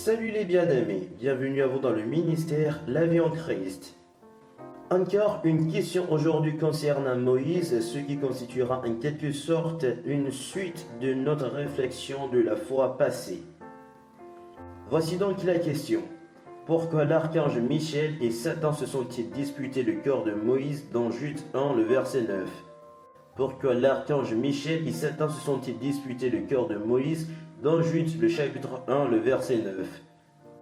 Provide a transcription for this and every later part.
Salut les bien-aimés, bienvenue à vous dans le ministère La Vie en Christ. Encore une question aujourd'hui concernant Moïse, ce qui constituera en quelque sorte une suite de notre réflexion de la fois passée. Voici donc la question. Pourquoi l'archange Michel et Satan se sont-ils disputés le cœur de Moïse dans Jude 1, le verset 9? Pourquoi l'archange Michel et Satan se sont-ils disputés le cœur de Moïse dans Jude, le chapitre 1, le verset 9?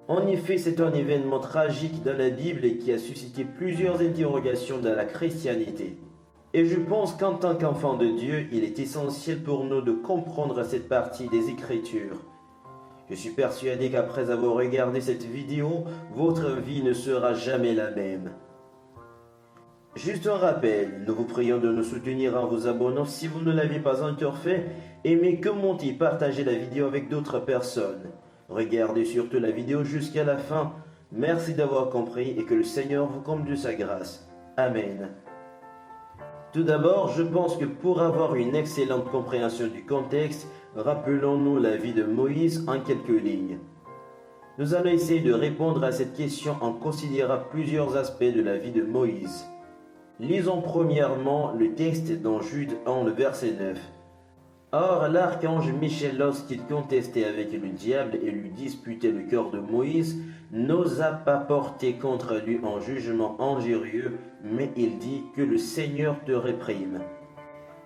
En effet, c'est un événement tragique dans la Bible et qui a suscité plusieurs interrogations dans la chrétienté. Et je pense qu'en tant qu'enfant de Dieu, il est essentiel pour nous de comprendre cette partie des Écritures. Je suis persuadé qu'après avoir regardé cette vidéo, votre vie ne sera jamais la même. Juste un rappel, nous vous prions de nous soutenir en vous abonnant si vous ne l'avez pas encore fait. Aimez, commentez, partagez la vidéo avec d'autres personnes. Regardez surtout la vidéo jusqu'à la fin. Merci d'avoir compris et que le Seigneur vous comble de sa grâce. Amen. Tout d'abord, je pense que pour avoir une excellente compréhension du contexte, rappelons-nous la vie de Moïse en quelques lignes. Nous allons essayer de répondre à cette question en considérant plusieurs aspects de la vie de Moïse. Lisons premièrement le texte dans Jude 1, le verset 9. Or, l'archange Michel, lorsqu'il contestait avec le diable et lui disputait le cœur de Moïse, n'osa pas porter contre lui un jugement injurieux, mais il dit que le Seigneur te réprime.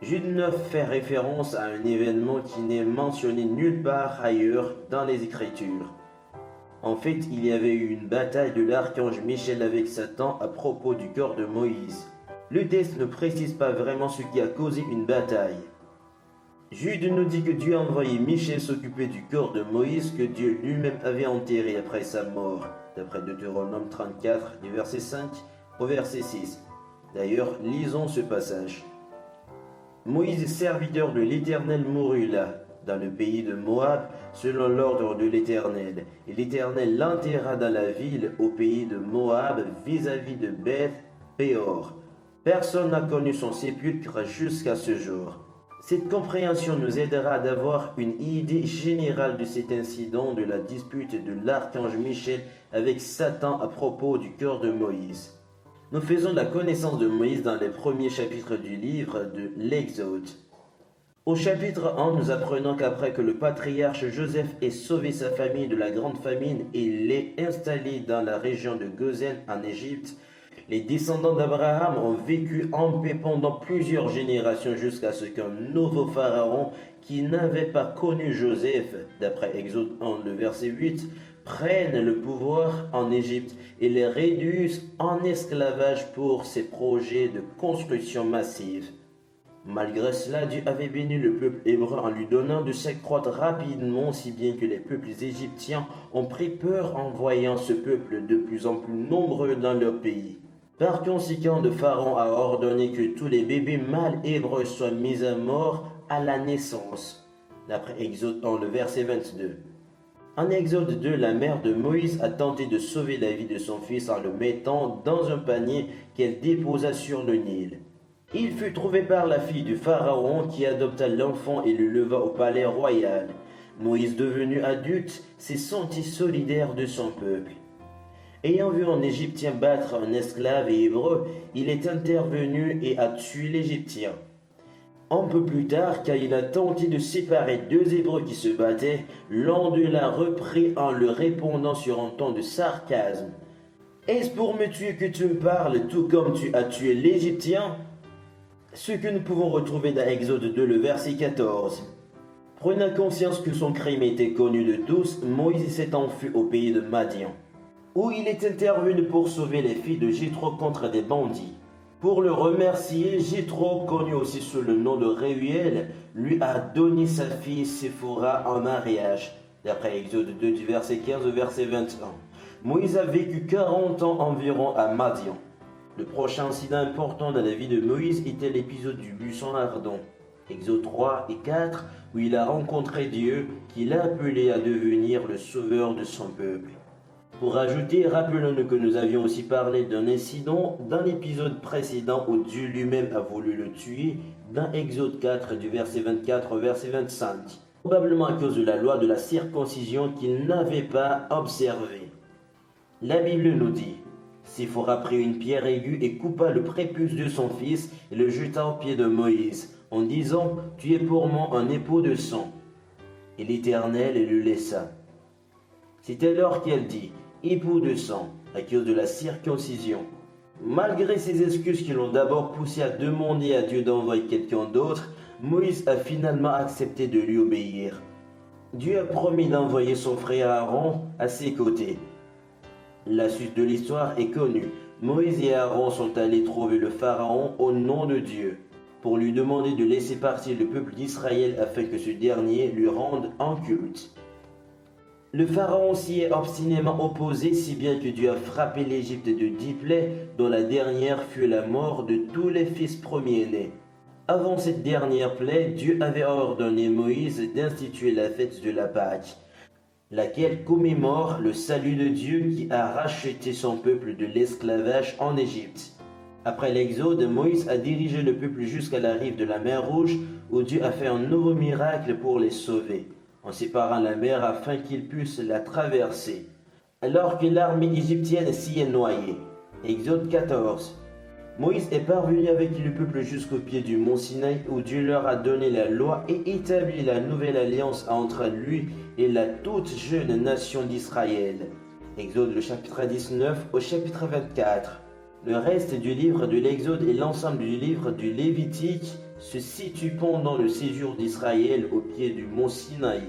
Jude 9 fait référence à un événement qui n'est mentionné nulle part ailleurs dans les Écritures. En fait, il y avait eu une bataille de l'archange Michel avec Satan à propos du cœur de Moïse. Le texte ne précise pas vraiment ce qui a causé une bataille. Jude nous dit que Dieu a envoyé Michel s'occuper du corps de Moïse que Dieu lui-même avait enterré après sa mort, d'après Deutéronome 34, du verset 5 au verset 6. D'ailleurs, lisons ce passage. Moïse, serviteur de l'Éternel, mourut là, dans le pays de Moab, selon l'ordre de l'Éternel. Et l'Éternel l'enterra dans la ville au pays de Moab, vis-à-vis de Beth-Péor. Personne n'a connu son sépulcre jusqu'à ce jour. Cette compréhension nous aidera d'avoir une idée générale de cet incident de la dispute de l'archange Michel avec Satan à propos du cœur de Moïse. Nous faisons la connaissance de Moïse dans les premiers chapitres du livre de l'Exode. Au chapitre 1, nous apprenons qu'après que le patriarche Joseph ait sauvé sa famille de la grande famine et l'ait installé dans la région de Goshen en Égypte, les descendants d'Abraham ont vécu en paix pendant plusieurs générations jusqu'à ce qu'un nouveau pharaon qui n'avait pas connu Joseph, d'après Exode 1, le verset 8, prenne le pouvoir en Égypte et les réduise en esclavage pour ses projets de construction massive. Malgré cela, Dieu avait béni le peuple hébreu en lui donnant de s'accroître rapidement, si bien que les peuples égyptiens ont pris peur en voyant ce peuple de plus en plus nombreux dans leur pays. Par conséquent, le Pharaon a ordonné que tous les bébés mâles hébreux soient mis à mort à la naissance, d'après Exode 1, le verset 22. En Exode 2, la mère de Moïse a tenté de sauver la vie de son fils en le mettant dans un panier qu'elle déposa sur le Nil. Il fut trouvé par la fille du Pharaon qui adopta l'enfant et le leva au palais royal. Moïse, devenu adulte, s'est senti solidaire de son peuple. Ayant vu un Égyptien battre un esclave et hébreu, il est intervenu et a tué l'Égyptien. Un peu plus tard, quand il a tenté de séparer deux Hébreux qui se battaient, l'un d'eux l'a repris en le répondant sur un ton de sarcasme. « Est-ce pour me tuer que tu me parles, tout comme tu as tué l'Égyptien ?» Ce que nous pouvons retrouver dans Exode 2, le verset 14. Prenant conscience que son crime était connu de tous, Moïse s'est enfui au pays de Madian, où il est intervenu pour sauver les filles de Jéthro contre des bandits. Pour le remercier, Jéthro, connu aussi sous le nom de Réuel, lui a donné sa fille Séphora en mariage, d'après Exode 2 du verset 15 au verset 21. Moïse a vécu 40 ans environ à Madian. Le prochain incident important dans la vie de Moïse était l'épisode du buisson ardent, Exode 3 et 4, où il a rencontré Dieu, qui l'a appelé à devenir le sauveur de son peuple. Pour ajouter, rappelons-nous que nous avions aussi parlé d'un incident dans l'épisode précédent où Dieu lui-même a voulu le tuer, dans Exode 4 du verset 24 au verset 25. probablement à cause de la loi de la circoncision qu'il n'avait pas observée. La Bible nous dit, Séphora prit une pierre aiguë et coupa le prépuce de son fils et le jeta aux pieds de Moïse, en disant, tu es pour moi un époux de sang. Et l'Éternel le laissa. C'est alors qu'elle dit, époux de sang, à cause de la circoncision. Malgré ces excuses qui l'ont d'abord poussé à demander à Dieu d'envoyer quelqu'un d'autre, Moïse a finalement accepté de lui obéir. Dieu a promis d'envoyer son frère Aaron à ses côtés. La suite de l'histoire est connue. Moïse et Aaron sont allés trouver le Pharaon au nom de Dieu, pour lui demander de laisser partir le peuple d'Israël afin que ce dernier lui rende un culte. Le Pharaon s'y est obstinément opposé, si bien que Dieu a frappé l'Égypte de 10 plaies, dont la dernière fut la mort de tous les fils premiers-nés. Avant cette dernière plaie, Dieu avait ordonné Moïse d'instituer la fête de la Pâque, laquelle commémore le salut de Dieu qui a racheté son peuple de l'esclavage en Égypte. Après l'Exode, Moïse a dirigé le peuple jusqu'à la rive de la mer Rouge, où Dieu a fait un nouveau miracle pour les sauver, en séparant la mer afin qu'ils puissent la traverser, alors que l'armée égyptienne s'y est noyée. Exode 14. Moïse est parvenu avec le peuple jusqu'au pied du mont Sinaï, où Dieu leur a donné la loi et établi la nouvelle alliance entre lui et la toute jeune nation d'Israël. Exode le chapitre 19 au chapitre 24. Le reste du livre de l'Exode et l'ensemble du livre du Lévitique se situent pendant le séjour d'Israël au pied du mont Sinaï.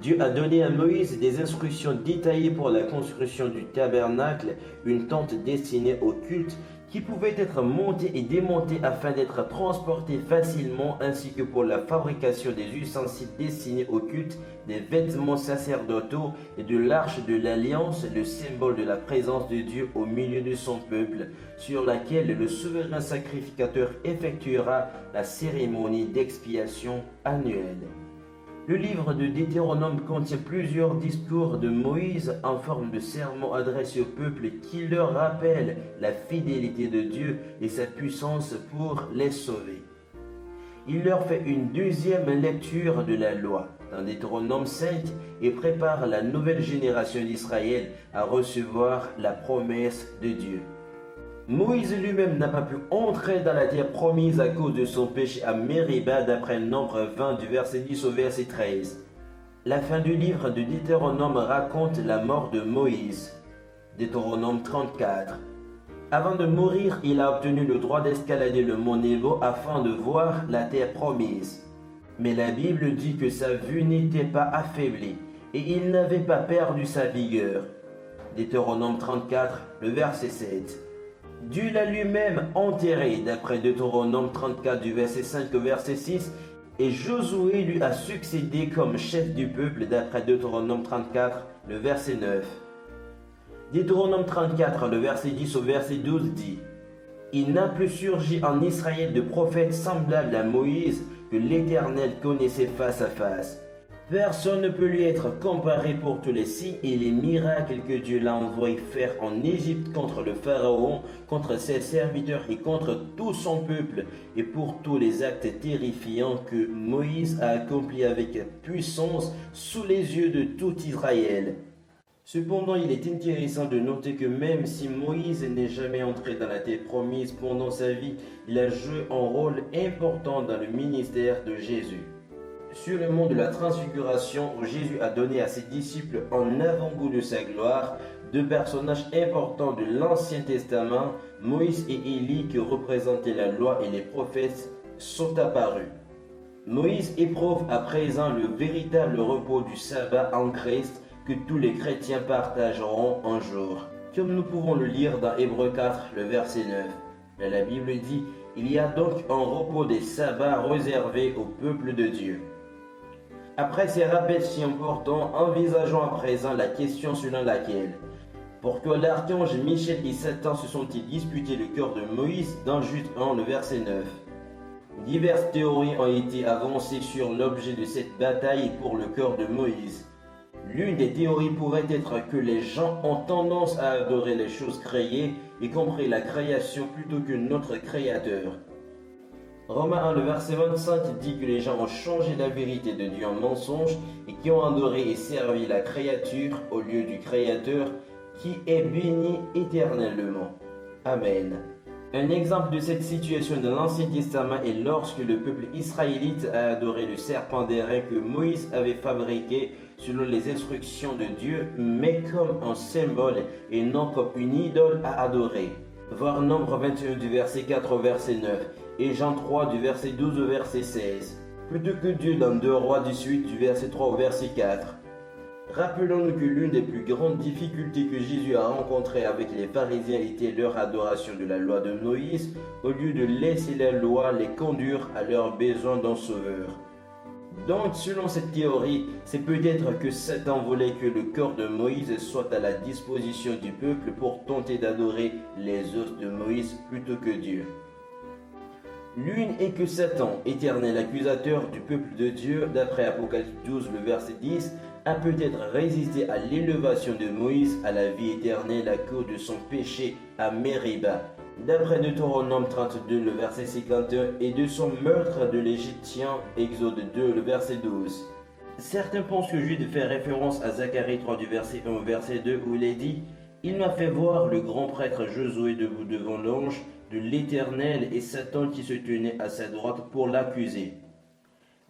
Dieu a donné à Moïse des instructions détaillées pour la construction du tabernacle, une tente destinée au culte qui pouvait être montée et démontée afin d'être transportée facilement, ainsi que pour la fabrication des ustensiles destinés au culte, des vêtements sacerdotaux et de l'arche de l'alliance, le symbole de la présence de Dieu au milieu de son peuple, sur laquelle le souverain sacrificateur effectuera la cérémonie d'expiation annuelle. Le livre de Deutéronome contient plusieurs discours de Moïse en forme de sermons adressés au peuple qui leur rappellent la fidélité de Dieu et sa puissance pour les sauver. Il leur fait une deuxième lecture de la loi dans Deutéronome 5 et prépare la nouvelle génération d'Israël à recevoir la promesse de Dieu. Moïse lui-même n'a pas pu entrer dans la terre promise à cause de son péché à Mériba d'après Nombre 20 du verset 10 au verset 13. La fin du livre de Deutéronome raconte la mort de Moïse. Deutéronome 34. Avant de mourir, il a obtenu le droit d'escalader le mont Nebo afin de voir la terre promise. Mais la Bible dit que sa vue n'était pas affaiblie et il n'avait pas perdu sa vigueur. Deutéronome 34, le verset 7. Dieu l'a lui-même enterré, d'après Deutéronome 34 du verset 5 au verset 6, et Josué lui a succédé comme chef du peuple, d'après Deutéronome 34, le verset 9. Deutéronome 34, le verset 10 au verset 12 dit, « Il n'a plus surgi en Israël de prophète semblable à Moïse que l'Éternel connaissait face à face. Personne ne peut lui être comparé pour tous les signes et les miracles que Dieu l'a envoyé faire en Égypte contre le Pharaon, contre ses serviteurs et contre tout son peuple, et pour tous les actes terrifiants que Moïse a accomplis avec puissance sous les yeux de tout Israël. » Cependant, il est intéressant de noter que même si Moïse n'est jamais entré dans la terre promise pendant sa vie, il a joué un rôle important dans le ministère de Jésus. Sur le mont de la Transfiguration, où Jésus a donné à ses disciples un avant-goût de sa gloire, deux personnages importants de l'Ancien Testament, Moïse et Élie, qui représentaient la loi et les prophètes, sont apparus. Moïse éprouve à présent le véritable repos du sabbat en Christ que tous les chrétiens partageront un jour. Comme nous pouvons le lire dans Hébreux 4, le verset 9. Mais la Bible dit, il y a donc un repos des sabbats réservé au peuple de Dieu. Après ces rappels si importants, envisageons à présent la question selon laquelle pourquoi l'archange Michel et Satan se sont-ils disputés le cœur de Moïse dans Jude 1, le verset 9. Diverses théories ont été avancées sur l'objet de cette bataille pour le cœur de Moïse. L'une des théories pourrait être que les gens ont tendance à adorer les choses créées, y compris la création plutôt que notre Créateur. Romains 1, le verset 25 dit que les gens ont changé la vérité de Dieu en mensonge et qui ont adoré et servi la créature au lieu du Créateur qui est béni éternellement. Amen. Un exemple de cette situation dans l'Ancien Testament est lorsque le peuple israélite a adoré le serpent d'airain que Moïse avait fabriqué selon les instructions de Dieu, mais comme un symbole et non comme une idole à adorer. Voir Nombre 21 du verset 4 au verset 9 et Jean 3 du verset 12 au verset 16. Plutôt que Dieu dans 2 Rois 18 du verset 3 au verset 4. Rappelons-nous que l'une des plus grandes difficultés que Jésus a rencontrées avec les pharisiens était leur adoration de la loi de Moïse, au lieu de laisser la loi les conduire à leur besoin d'un sauveur. Donc, selon cette théorie, c'est peut-être que Satan voulait que le corps de Moïse soit à la disposition du peuple pour tenter d'adorer les os de Moïse plutôt que Dieu. L'une est que Satan, éternel accusateur du peuple de Dieu, d'après Apocalypse 12, le verset 10, a peut-être résisté à l'élévation de Moïse à la vie éternelle à cause de son péché à Mériba, d'après Deutéronome 32, le verset 51, et de son meurtre de l'Égyptien, Exode 2, le verset 12. Certains pensent que Jude fait référence à Zacharie 3 du verset 1 au verset 2 où il est dit « Il m'a fait voir le grand prêtre Josué debout devant l'ange de l'Éternel et Satan qui se tenait à sa droite pour l'accuser.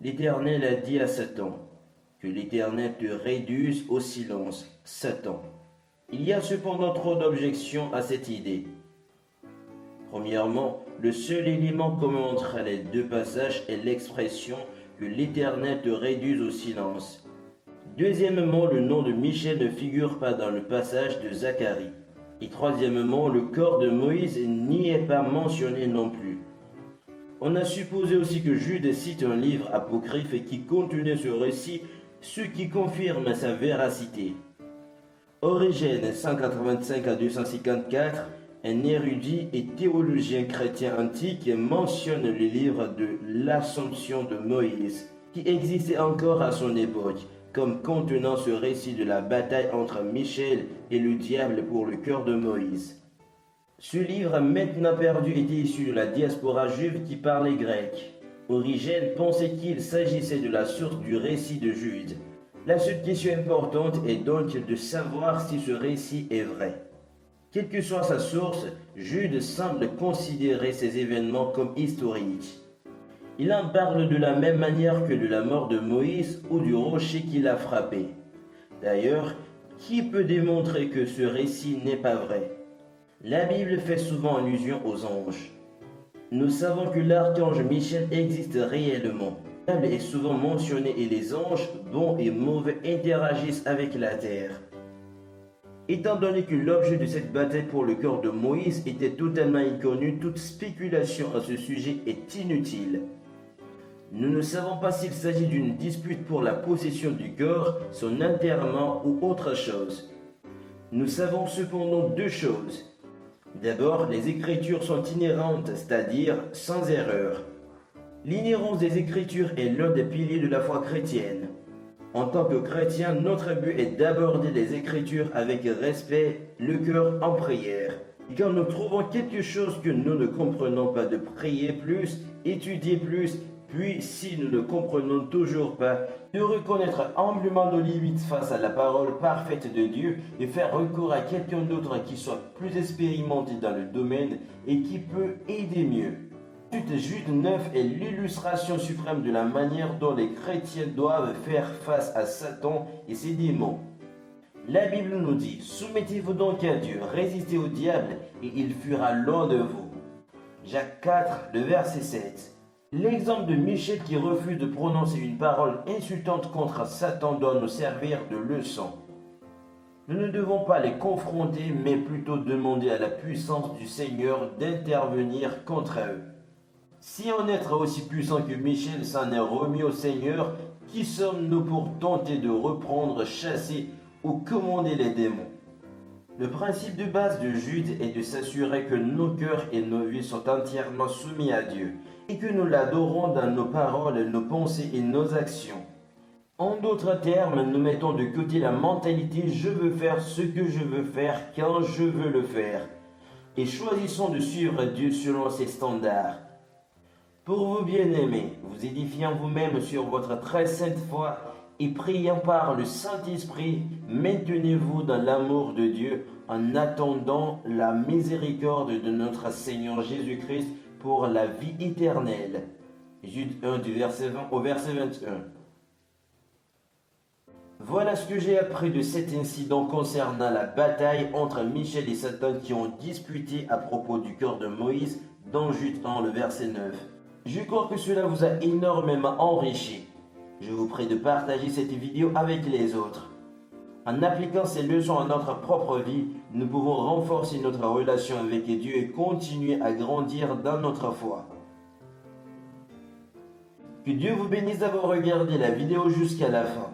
L'Éternel a dit à Satan, que l'Éternel te réduise au silence, Satan. » Il y a cependant trop d'objections à cette idée. Premièrement, le seul élément commun entre les deux passages est l'expression que l'Éternel te réduise au silence. Deuxièmement, le nom de Michel ne figure pas dans le passage de Zacharie. Et troisièmement, le corps de Moïse n'y est pas mentionné non plus. On a supposé aussi que Jude cite un livre apocryphe qui contenait ce récit, ce qui confirme sa véracité. Origène 185 à 254, un érudit et théologien chrétien antique mentionne le livre de l'Assomption de Moïse, qui existait encore à son époque, comme contenant ce récit de la bataille entre Michel et le diable pour le cœur de Moïse. Ce livre, maintenant perdu, était issu de la diaspora juive qui parlait grec. Origène pensait qu'il s'agissait de la source du récit de Jude. La seule question importante est donc de savoir si ce récit est vrai. Quelle que soit sa source, Jude semble considérer ces événements comme historiques. Il en parle de la même manière que de la mort de Moïse ou du rocher qui l'a frappé. D'ailleurs, qui peut démontrer que ce récit n'est pas vrai? La Bible fait souvent allusion aux anges. Nous savons que l'archange Michel existe réellement. La Bible est souvent mentionné et les anges, bons et mauvais, interagissent avec la terre. Étant donné que l'objet de cette bataille pour le corps de Moïse était totalement inconnu, toute spéculation à ce sujet est inutile. Nous ne savons pas s'il s'agit d'une dispute pour la possession du corps, son enterrement ou autre chose. Nous savons cependant deux choses. D'abord, les Écritures sont inhérentes, c'est-à-dire sans erreur. L'inhérence des Écritures est l'un des piliers de la foi chrétienne. En tant que chrétien, notre but est d'aborder les Écritures avec respect, le cœur en prière. Et quand nous trouvons quelque chose que nous ne comprenons pas, de prier plus, étudier plus, puis si nous ne comprenons toujours pas, de reconnaître humblement nos limites face à la parole parfaite de Dieu et faire recours à quelqu'un d'autre qui soit plus expérimenté dans le domaine et qui peut aider mieux. Jude 9 est l'illustration suprême de la manière dont les chrétiens doivent faire face à Satan et ses démons. La Bible nous dit « Soumettez-vous donc à Dieu, résistez au diable, et il fuira loin de vous. » Jacques 4, le verset 7. L'exemple de Michel qui refuse de prononcer une parole insultante contre Satan doit nous servir de leçon. Nous ne devons pas les confronter, mais plutôt demander à la puissance du Seigneur d'intervenir contre eux. Si un être aussi puissant que Michel s'en est remis au Seigneur, qui sommes-nous pour tenter de reprendre, chasser ou commander les démons? Le principe de base de Jude est de s'assurer que nos cœurs et nos vies sont entièrement soumis à Dieu et que nous l'adorons dans nos paroles, nos pensées et nos actions. En d'autres termes, nous mettons de côté la mentalité « je veux faire ce que je veux faire quand je veux le faire » et choisissons de suivre Dieu selon ses standards. Pour vous bien-aimés, vous édifiant vous-même sur votre très sainte foi et priant par le Saint-Esprit, maintenez-vous dans l'amour de Dieu en attendant la miséricorde de notre Seigneur Jésus-Christ pour la vie éternelle. Jude 1 du verset 20 au verset 21. Voilà ce que j'ai appris de cet incident concernant la bataille entre Michel et Satan qui ont disputé à propos du cœur de Moïse dans Jude 1, le verset 9. Je crois que cela vous a énormément enrichi. Je vous prie de partager cette vidéo avec les autres. En appliquant ces leçons à notre propre vie, nous pouvons renforcer notre relation avec Dieu et continuer à grandir dans notre foi. Que Dieu vous bénisse d'avoir regardé la vidéo jusqu'à la fin.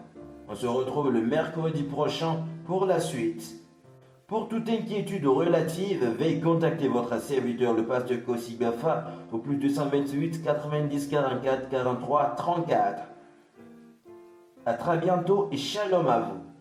On se retrouve le mercredi prochain pour la suite. Pour toute inquiétude relative, veuillez contacter votre serviteur, le pasteur Kossi Gafa, au plus 228 90 44 43 34. À très bientôt et shalom à vous.